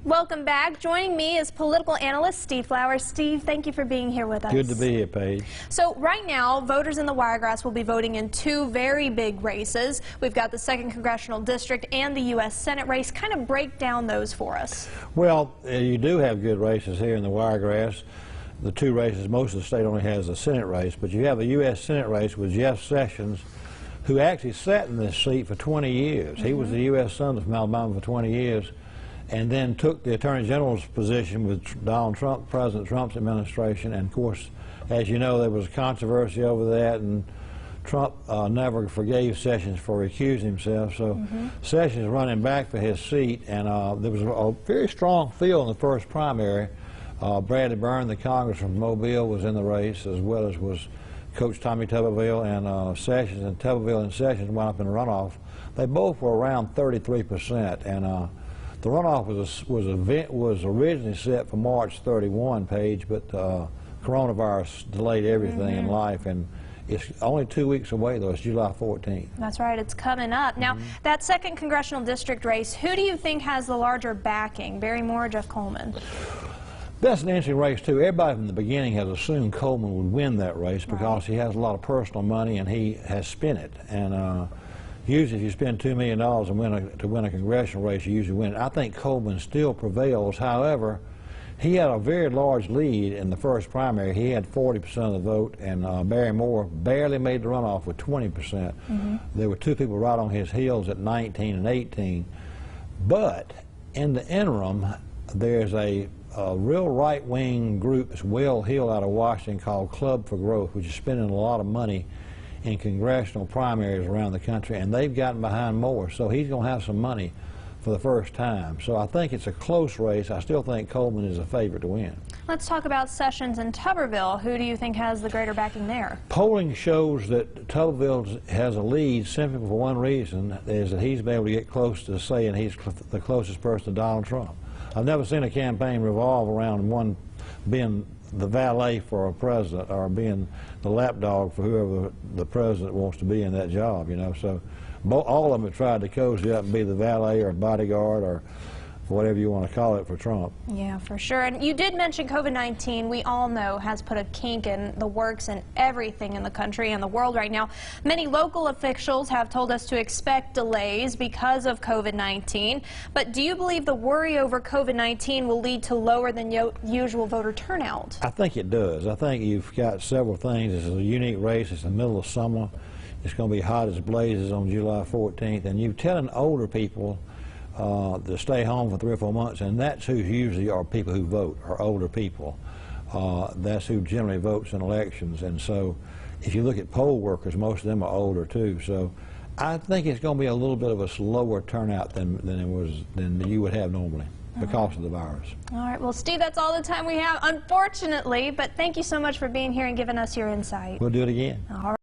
Welcome back. Joining me is political analyst Steve Flowers. Steve, thank you for being here with us. Good to be here, Paige. So right now, voters in the Wiregrass will be voting in two very big races. We've got the 2nd Congressional District and the U.S. Senate race. Kind of break down those for us. Well, you do have good races here in the Wiregrass. The two races, most of the state only has a Senate race, but you have a U.S. Senate race with Jeff Sessions, who actually sat in this seat for 20 years. He was the U.S. Senator from Alabama for 20 years. And then took the Attorney General's position with Donald Trump, President Trump's administration. And of course, as you know, there was controversy over that, and Trump never forgave Sessions for recusing himself. So Sessions is running back for his seat, and there was a very strong field in the first primary. Bradley Byrne, the congressman from Mobile, was in the race, as well as was Coach Tommy Tuberville, and Sessions. And Tuberville and Sessions wound up in a runoff. They both were around 33%, and the runoff was originally set for March 31, Paige, but coronavirus delayed everything in life, and it's only 2 weeks away, though. It's July 14th. That's right. It's coming up. Now, that 2nd Congressional District race, who do you think has the larger backing, Barry Moore or Jeff Coleman? That's an interesting race, too. Everybody from the beginning has assumed Coleman would win that race because he has a lot of personal money and he has spent it. And usually if you spend $2 million to win a congressional race, you usually win it. I think Coleman still prevails. However, he had a very large lead in the first primary. He had 40% of the vote, and Barry Moore barely made the runoff with 20%. There were two people right on his heels at 19 and 18. But in the interim, there's a real right-wing group, it's Will Hill out of Washington, called Club for Growth, which is spending a lot of money in congressional primaries around the country, and they've gotten behind Moore, so he's going to have some money for the first time. So I think it's a close race. I still think Coleman is a favorite to win. Let's talk about Sessions and Tuberville. Who do you think has the greater backing there? Polling shows that Tuberville has a lead simply for one reason, is that he's been able to get close to saying he's the closest person to Donald Trump. I've never seen a campaign revolve around one being the valet for a president or being the lapdog for whoever the president wants to be in that job, you know. So all of them have tried to cozy up and be the valet or bodyguard or whatever you want to call it for Trump. Yeah, for sure. And you did mention COVID-19, we all know, has put a kink in the works in everything in the country and the world right now. Many local officials have told us to expect delays because of COVID-19. But do you believe the worry over COVID-19 will lead to lower than usual voter turnout? I think it does. I think you've got several things. This is a unique race. It's the middle of summer. It's going to be hot as blazes on July 14th. And you're telling older people to stay home for 3 or 4 months, and that's who usually are people who vote, are older people. That's who generally votes in elections, and so if you look at poll workers, most of them are older too. So I think it's going to be a little bit of a slower turnout than you would have normally because of the virus. All right, well, Steve, that's all the time we have, unfortunately, but thank you so much for being here and giving us your insight. We'll do it again. All right.